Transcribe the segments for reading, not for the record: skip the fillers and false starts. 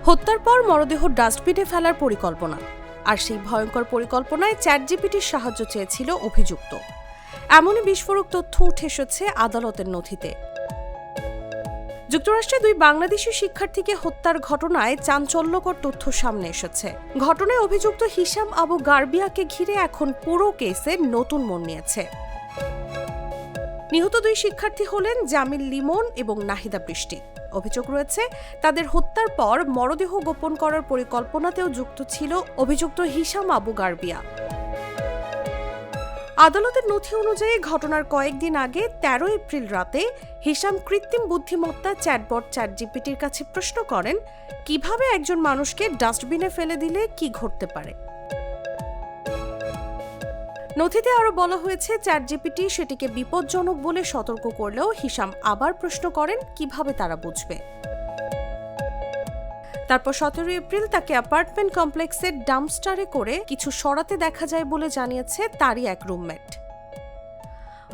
হত্যার পর মরদেহ ডাস্টবিনে ফেলার পরিকল্পনা, আর সেই ভয়ঙ্কর পরিকল্পনায় চ্যাটজিপিটির সাহায্য চেয়েছিল অভিযুক্ত। এমনই বিস্ফোরক তথ্য উঠে এসেছে আদালতের নথিতে। যুক্তরাষ্ট্রে দুই বাংলাদেশি শিক্ষার্থীকে হত্যার ঘটনায় চাঞ্চল্যকর তথ্য সামনে এসেছে। ঘটনায় অভিযুক্ত হিশাম আবু গার্বিয়াকে ঘিরে এখন পুরো কেসে নতুন মোড় নিয়েছে। নিহত দুই শিক্ষার্থী হলেন জামিল লিমন এবং নাহিদা বৃষ্টি। অভিযোগ রয়েছে তাদের হত্যার পর মরদেহ গোপন করার পরিকল্পনাতেও যুক্ত ছিল অভিযুক্ত হিশাম আবু গার্বিয়া। আদালতের নথি অনুযায়ী ঘটনার কয়েকদিন আগে ১৩ এপ্রিল রাতে হিশাম কৃত্রিম বুদ্ধিমত্তা চ্যাটবট চ্যাটজিপিটির কাছে প্রশ্ন করেন, কিভাবে একজন মানুষকে ডাস্টবিনে ফেলে দিলে কি ঘটতে পারে। নথিতে আরও বলা হয়েছে চ্যাটজিপিটি সেটিকে বিপজ্জনক বলে সতর্ক করলেও হিশাম আবার প্রশ্ন করেন কিভাবে তারা বুঝবে। তারপর ১৭ এপ্রিল তাকে অ্যাপার্টমেন্ট কমপ্লেক্সের ডাম্পস্টারে করে কিছু সরাতে দেখা যায় বলে জানিয়েছে তারই এক রুমমেট।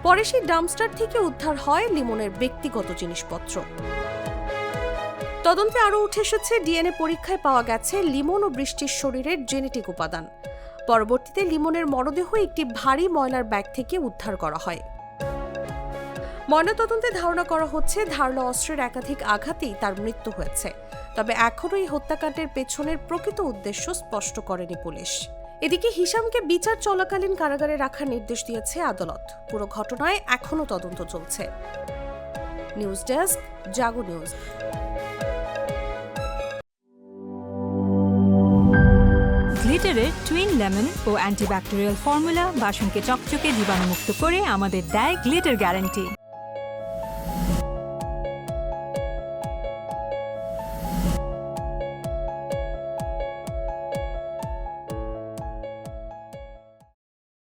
পরে সেই ডাম্পস্টার থেকে উদ্ধার হয় লিমনের ব্যক্তিগত জিনিসপত্র। তদন্তে আরও উঠে এসেছে ডিএনএ পরীক্ষায় পাওয়া গেছে লিমন ও বৃষ্টির শরীরের জেনেটিক উপাদান। পরবর্তীতে লিমনের মরদেহ একটি ভারী ময়লার ব্যাগ থেকে উদ্ধার করা হয়। ময়নাতদন্তে ধারণা করা হচ্ছে ধারালো অস্ত্রের একাধিক আঘাতেই তার মৃত্যু হয়েছে। তবে এখনও এই হত্যাকাণ্ডের পেছনের প্রকৃত উদ্দেশ্য স্পষ্ট করেনি পুলিশ। এদিকে হিশামকে বিচার চলাকালীন কারাগারে রাখার নির্দেশ দিয়েছে আদালত। পুরো ঘটনায় এখনও তদন্ত চলছে। নিউজ ডেস্ক, জাগো নিউজ। গ্লিটারের টুইন লেমন ও অ্যান্টিব্যাকটেরিয়াল ফর্মুলা বাসনকে চকচকে জীবাণুমুক্ত করে আমাদের দেয় গ্লিটার গ্যারান্টি।